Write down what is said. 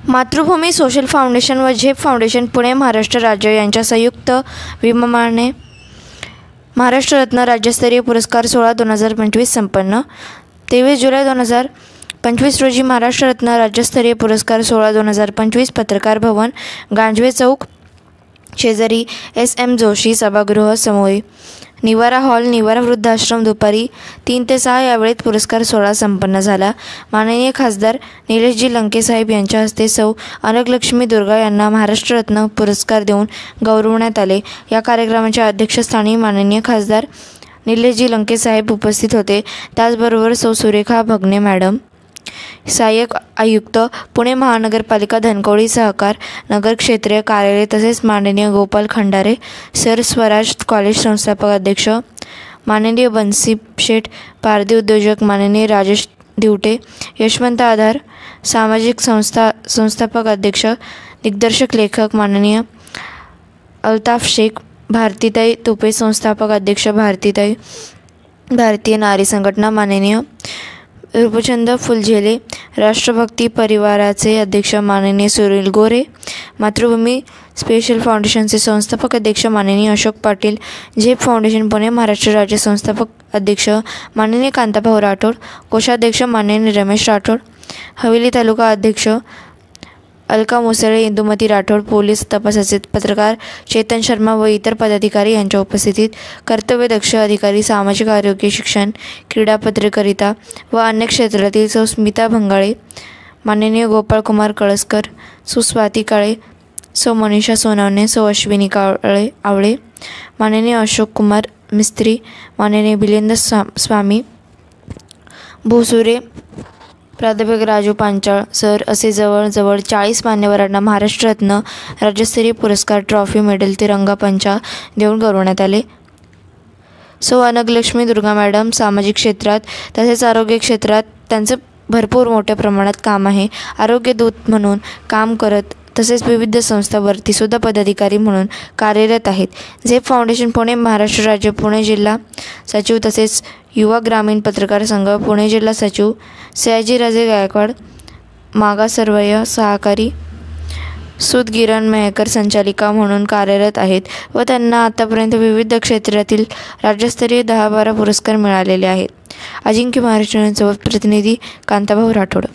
मातृभूमी social foundation व झेप फाउंडेशन पुणे महाराष्ट्र राज्य यांच्या संयुक्त विद्यमाने महाराष्ट्र रत्न राज्यस्तरीय पुरस्कार सोहळा 2025 संपन्न. 23 जुलै 2025 रोजी महाराष्ट्र रत्न राज्यस्तरीय पुरस्कार सोहळा 2025 पत्रकार भवन, गांजवे चौक शेजारी SM जोशी सभागृह समोर, निवारा हॉल, निवारा वृद्धाश्रम दुपारी 3 ते 6 या वेळेत पुरस्कार सोहळा संपन्न झाला. माननीय खासदार निलेशजी लंके साहेब यांच्या हस्ते सौ अनगलक्ष्मी दुर्गा यांना महाराष्ट्र रत्न पुरस्कार देऊन गौरवण्यात आले. या कार्यक्रमाच्या अध्यक्षस्थानी माननीय खासदार निलेशजी लंके साहेब उपस्थित होते. त्याचबरोबर सौ सुरेखा भगने मॅडम, सहाय्यक आयुक्त पुणे महानगरपालिका धनकवडी सहकार नगर क्षेत्रीय कार्यालय तसेच माननीय गोपाल खंडारे सर, स्वराज कॉलेज संस्थापक अध्यक्ष माननीय बन्सी शेठ, पारधी उद्योजक माननीय राजेश दिवटे, यशवंत आधार सामाजिक संस्थापक अध्यक्ष दिग्दर्शक लेखक माननीय अल्ताफ शेख, भारतीताई तुपे संस्थापक अध्यक्ष भारतीय नारी संघटना माननीय रूपचंद फुलझेले, राष्ट्रभक्ती परिवाराचे अध्यक्ष माननीय सुनील गोरे, मातृभूमी स्पेशल फाउंडेशनचे संस्थापक अध्यक्ष माननीय अशोक पाटील, झेप फाउंडेशन पुणे महाराष्ट्र राज्य संस्थापक अध्यक्ष माननीय कांताभाऊ राठोड, कोषाध्यक्ष माननीय रमेश राठोड, हवेली तालुका अध्यक्ष अलका मुसळे, इंदुमती राठोड, पोलीस तपासाचे पत्रकार चेतन शर्मा व इतर पदाधिकारी यांच्या उपस्थितीत कर्तव्यदक्ष अधिकारी सामाजिक आरोग्य शिक्षण क्रीडा पत्रकारिता व अन्य क्षेत्रातील सौ स्मिता भंगाळे, माननीय गोपाळकुमार कळसकर, सौ स्वाती काळे, सौ मनीषा सोनावणे, सौ अश्विनी आवळे, माननीय अशोक कुमार मिस्त्री, माननीय बिलेंद्र स्वामी भोसुरे, प्राध्यापक राजू पांचाळ सर असे जवळजवळ 40 मान्यवरांना महाराष्ट्र रत्न राज्यस्तरीय पुरस्कार, ट्रॉफी, मेडल, तिरंगा पंचा देऊन गौरवण्यात आले. सौ अनगलक्ष्मी दुर्गा मॅडम सामाजिक क्षेत्रात तसेच आरोग्य क्षेत्रात त्यांचं भरपूर मोठ्या प्रमाणात काम आहे. आरोग्य दूत म्हणून काम करत तसेच विविध संस्थांवरती सुद्धा पदाधिकारी म्हणून कार्यरत आहेत. झेप फाउंडेशन पुणे महाराष्ट्र राज्य पुणे जिल्हा सचिव तसेच युवा ग्रामीण पत्रकार संघ पुणे जिल्हा सचिव सयाजीराजे गायकवाड, मागासवर्गीय सहकारी सुदगिरण मेहकर संचालिका म्हणून कार्यरत आहेत व त्यांना आतापर्यंत विविध क्षेत्रातील राज्यस्तरीय 10-12 पुरस्कार मिळालेले आहेत. अजिंक्य महाराष्ट्रांसोबत प्रतिनिधी कांताभाऊ राठोड.